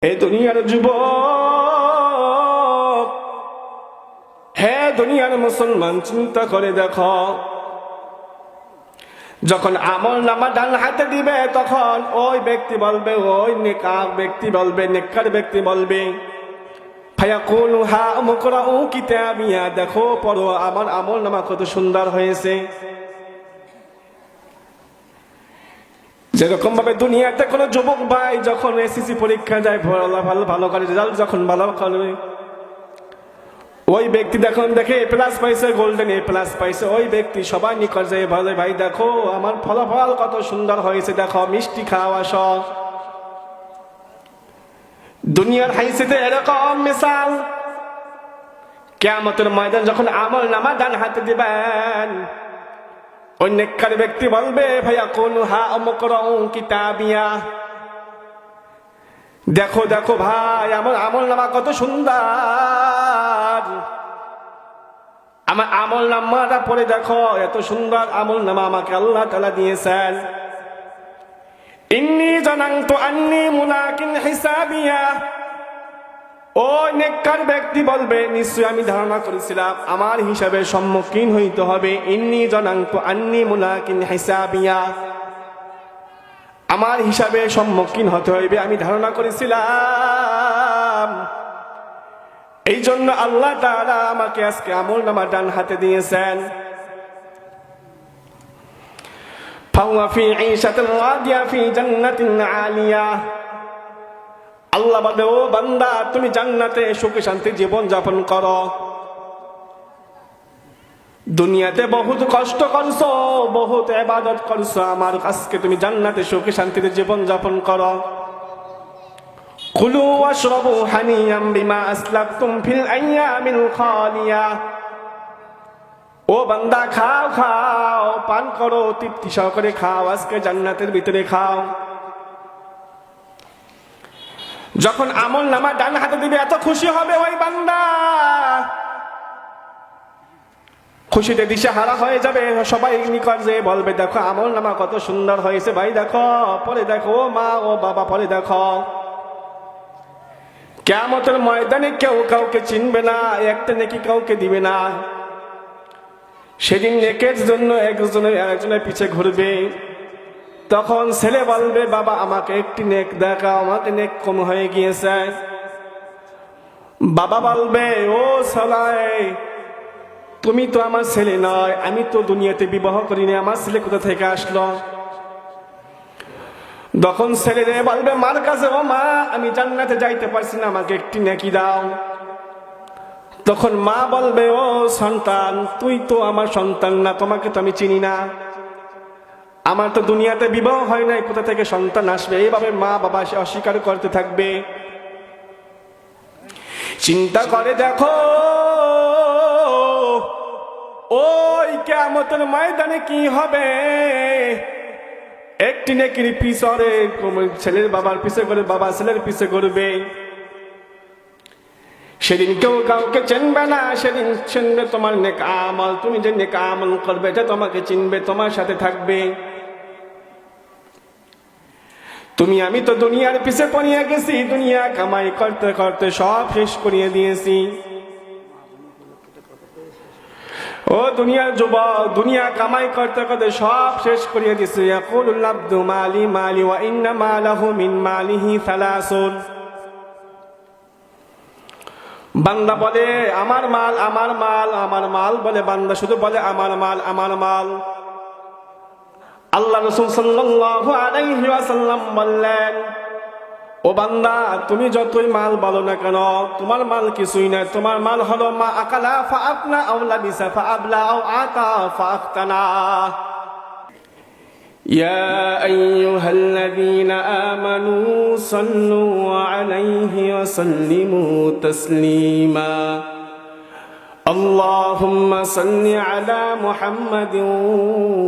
এই দুনিয়ার যুবক, হে দুনিয়ার মুসলমান, চিন্তা করে দেখো, যখন আমল নামা ডান হাতে দিবে তখন ওই ব্যক্তি বলবে, ওই নেকার ব্যক্তি বলবে, নেককার ব্যক্তি বলবে, ফায়াকুলু হা মুকরাউ কিতাবিয়া, দেখো পড়ো আমার আমল নামা কত সুন্দর হয়েছে। যেরকম ভাবে দুনিয়াতে কোনো যুবক ভাই যখন এসএসসি পরীক্ষা যায়, ভালো করে রেজাল্ট যখন ভালো করে, ওই ব্যক্তি দেখুন দেখে এ প্লাস পাইছে, গোল্ডেন এ প্লাস পাইছে, ওই ব্যক্তি সবাই নিকট যায় বলে, ভাই দেখো আমার ফলাফল কত সুন্দর হয়েছে, দেখো মিষ্টি খাওয়া সব। দুনিয়ার হাইসিতে এরকম মিসাল, কিয়ামতের ময়দান যখন আমল নামা ডান হাতে দিবেন, ওই নেককার ব্যক্তি বলবে, ভাইয়া কোন হা মুকরাউ কিতাবিয়া, দেখো দেখো ভাই আমার আমল নামা কত সুন্দর, আমার আমল নামাটা পড়ে দেখো, এত সুন্দর আমল নামা আমাকে আল্লাহ তাআলা দিয়েছেন। ইন্নী জানানতু আন্নী মুলাকিন হিসাবিয়া, ও নেককার ব্যক্তি বলবে, নিশ্চয় আমি ধারণা করেছিলাম আমার হিসাবে সম্মুখীন হইতে হবে। ইন্নী জানানতু আন্নী মুলাকিন হিসাবিয়া, আমার হিসাবে সম্মুখীন হতে হইবে, আমি ধারণা করেছিলাম। এই জন্য আল্লাহ তাআলা আমাকে আজকে আমল নামা ডান হাতে দিয়েছেন। ফাহুয়া ফি ঈশাতিন রাদিয়া ফি জান্নাতিন আলিয়া, আল্লাহ বলে, ও বান্দা তুমি জান্নাতে সুখে শান্তি জীবন যাপন করো। দুনিয়াতে বহুত কষ্ট করছো, বহুত ইবাদত করছো, আমার আজকে তুমি জান্নাতে সুখে শান্তিতে জীবন যাপন করো। কুলু ওয়াশরাবু হানিয়াম বিমা আসলাফতুম ফিল আইয়ামিল খালিয়া, ও বান্দা খাও খাও, পান করো, তৃপ্তি সহকারে খাও, আজকে জান্নাতের ভিতরে খাও। যখন আমল নামা ডান হাতে দিবে এত খুশি হবে ওই বান্দা, খুশিতে দিশেহারা হয়ে যাবে। সবাই নিকট যে বলবে, দেখো আমল নামা কত সুন্দর হয়েছে, ভাই দেখো পরে দেখো, ও মা ও বাবা পরে দেখো। কিয়ামতের ময়দানে কেউ কাউকে চিনবে না, একটা নেকি কাউকে দিবে না। সেদিন নেকের জন্য একজনের পিছে ঘুরবে, তখন ছেলে বলবে, বাবা আমাকে একটি নেক দেখাও, আমাকে নেক কম হয়ে গিয়েছে। বাবা বলবে, ও সালাই, তুমি তো আমার ছেলে নয়, আমি তো দুনিয়াতে বিবাহ করিনি, আমার ছেলে কোথা থেকে আসলো? তখন ছেলে বলবে মার কাছে, ও মা আমি জান্নাতে যাইতে পারছি না, আমাকে একটি নেকি দাও। তখন মা বলবে, ও সন্তান তুই তো আমার সন্তান না, তোমাকে তো আমি চিনি না, আমার তো দুনিয়াতে বিবাহ হয় নাই, কোথা থেকে সন্তান আসবে? এইভাবে মা বাবা সে অস্বীকার করতে থাকবে। চিন্তা করে দেখো ওই কিয়ামতের ময়দানে কি হবে। একটি নেকির পিছনে ছেলের বাবার পিছে করে, বাবা ছেলের পিছে করবে। সেদিন কেউ কাউকে চিনবে না, সেদিন চিনবে তোমার নেক আমল। তুমি যে নেক আমল করবে এটা তোমাকে চিনবে, তোমার সাথে থাকবে। তুমি আমি তো দুনিয়ার পিছে পড়িয়ে গেছি, দুনিয়া কামাই করতে করতে সব শেষ করিয়ে দিয়েছি। ও দুনিয়ার যুবক, দুনিয়া কামাই করতে করতে সব শেষ করিয়ে দিয়েছি। ইয়াকুলুল আবদু মালি মালি ওয়া ইন্না মালাহু মিন মালিহি সালাসুন, বান্দা বলে আমার মাল আমার মাল আমার মাল বলে, বান্দা শুধু বলে আমার মাল আমার মাল। আল্লাহ রাসূল সাল্লাল্লাহু আলাইহি ওয়াসাল্লাম বললেন, ও বান্দা তুমি যতই মাল বলো না কেন, তোমার মাল কিছুই না, তোমার মাল হলো মা আকালা ফাআফনা আও লাবিসা ফাআবলা আও আতা ফাআফতানা। ইয়া আইয়ুহাল্লাযীনা আমানু সাল্লু আলাইহি ওয়া সাল্লিমু তাসলিমা। আল্লাহুম্মা সাল্লি আলা মুহাম্মাদিন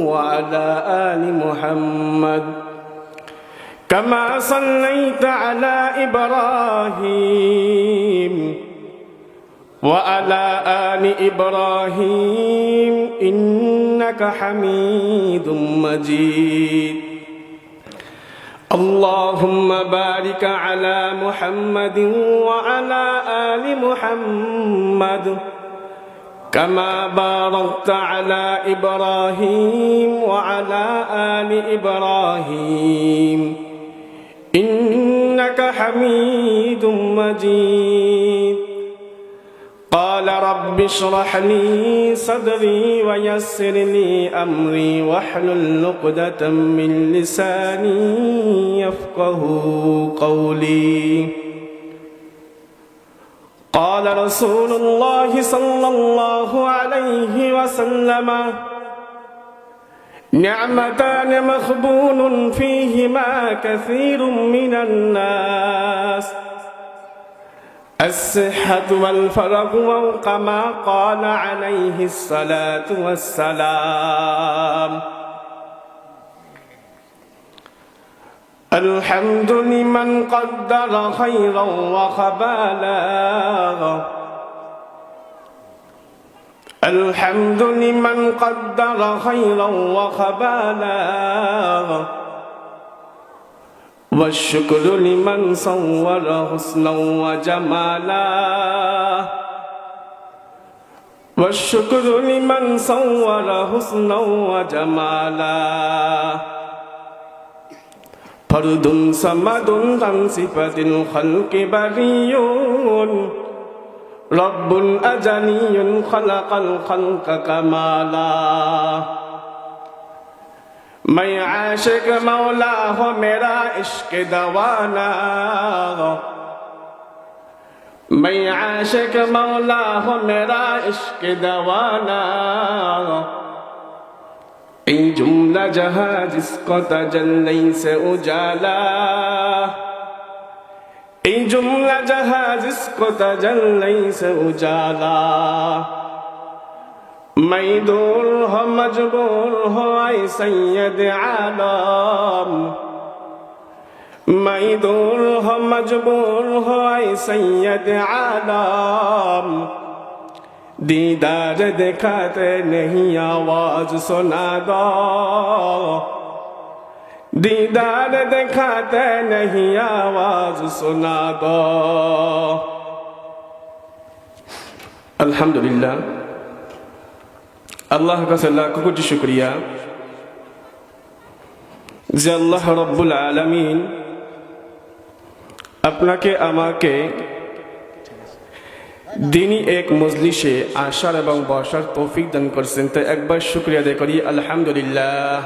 ওয়া আলা আলি মুহাম্মাদ কামা সাল্লাইতা আলা ইব্রাহিম ওয়া আলা আলি ইব্রাহিম ইন্নাকা হামিদুম মাজিদ। اللهم بارك على محمد وعلى آل محمد كما باركت على إبراهيم وعلى آل إبراهيم إنك حميد مجيد قال رب اشرح لي صدري ويسر لي أمري واحلل عقدة من لساني يفقه قولي قال رسول الله صلى الله عليه وسلم نعمتان مغبون فيهما كثير من الناس الصحة والفرغ كما قال عليه الصلاة والسلام الحمد لمن قدر خيرا وخبالا الحمد لمن قدر خيرا وخبالا والشكر لمن صور حسنا وجمالا والشكر لمن صور حسنا وجمالا فرد صمد عن صفة الخلق بري رب أجلي خلق الخلق كمالا मैं आशिक मौला हो मेरा इश्क दवाना मैं आशिक मौला हो मेरा इश्क दवाना ये जुमला जहां जिसको तजल्ली से उजाला ये जुमला जहां जिसको तजल्ली से उजाला मैं दूर हो मजबूर हो ऐ सैयद आलम मैं दूर हो मजबूर हो ऐ सैयद आलम दीदार दिखाते नहीं आवाज सुना दो दीदार दिखाते नहीं आवाज सुना दो अल्हम्दुलिल्लाह আল্লাহর কাছে লাখ কোটি শুকরিয়া যে আল্লাহ রব্বুল আলামিন আপনাকে আমাকে দিনী এক মজলিসে আসার এবং বসার তৌফিক দান করেছেন। তাই একবার শুকরিয়া আদায় করি আলহামদুলিল্লাহ।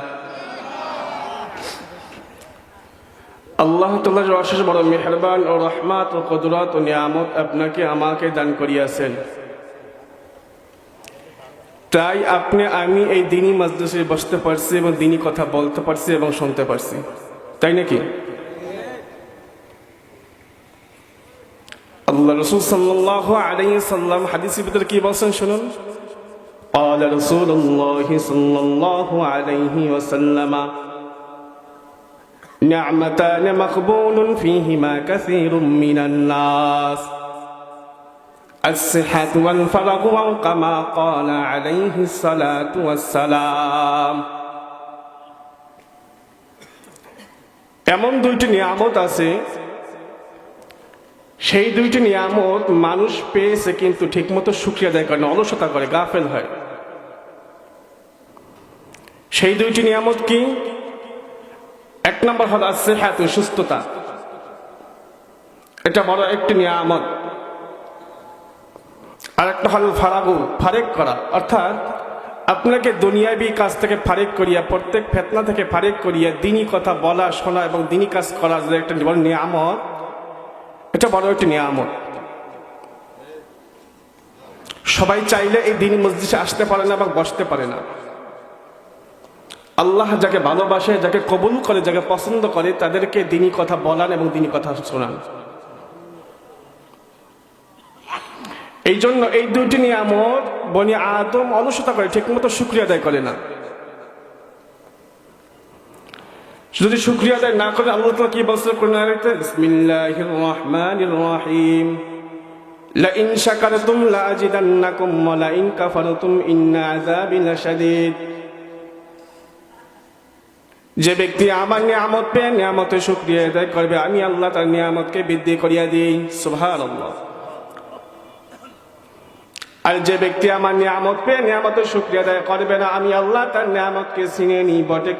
আল্লাহ তাআলার অশেষ বড় মেহেরবান ও রহমত ও কুদরত ও নিয়ামত আপনাকে আমাকে দান করিয়াছেন। তাই আপনি আমি এই দিনী মজলিসে বসতে পারছি এবং দিনী কথা বলতে পারছি এবং শুনতে পারছি, তাই নাকি? আল্লাহ রাসূল সাল্লাল্লাহু আলাইহি সাল্লাম হাদিসের ভিতরে কি বলেন শুনুন। قال رسول الله صلى الله عليه وسلم نعمتان مغبون فيهما كثير من الناس الصحة والفرغ كما قال عليه الصلاة والسلام এমন দুইটি নিয়ামত আছে, সেই দুইটি নিয়ামত মানুষ পেয়েছে কিন্তু ঠিকমতো শুকরিয়া আদায় করে না, অলসতা করে, গাফেল হয়। সেই দুইটি নিয়ামত কি? এক নম্বর হল আসিহাত, সুস্থতা। এটা বড় একটি নিয়ামত। আর একটা হল ফারাগু, ফারেক করা, অর্থাৎ আপনাকে দুনিয়াবি কাজ থেকে ফারেক করিয়া, প্রত্যেক ফিতনা থেকে ফারেক করিয়া দ্বীনি কথা বলা, শোনা এবং দ্বীনি কাজ করা যে একটা বড় নিয়ামত, এটা বড় একটি নিয়ামত। সবাই চাইলে এই দ্বীনি মজলিসে আসতে পারে না এবং বসতে পারে না। আল্লাহ যাকে ভালোবাসে, যাকে কবুল করে, যাকে পছন্দ করে, তাদেরকে দ্বীনি কথা বলান এবং দ্বীনি কথা শোনান। এই জন্য এই দুইটি নিয়ামত বনি আদম অলসতা করে, ঠিকমতো শুকরিয়া আদায় করে না। যদি শুকরিয়া আদায় না করে, আল্লাহ তাআলা কি বলছেন কোরআনের আয়াতে? বিসমিল্লাহির রহমানির রহিম লাইন শাকারতুম লাজিদান্নাকুম ওয়া লাইন কাফারতুম ইন্না আযাবি লাশাদীদ। যে ব্যক্তি আমার নিয়ামত পেয়ে নিয়ামতের শুকরিয়া আদায় করবে, আমি আল্লাহ তার নিয়ামতকে বৃদ্ধি করিয়া দিই। সুবহানাল্লাহ। আর যে ব্যক্তি আমার নিয়ামত পেয়ে নিয়ামতের শুকরিয়া আদায় করবে না, আমি আল্লাহ তার নিয়ামতকে ছিনিয়ে নিই বটে।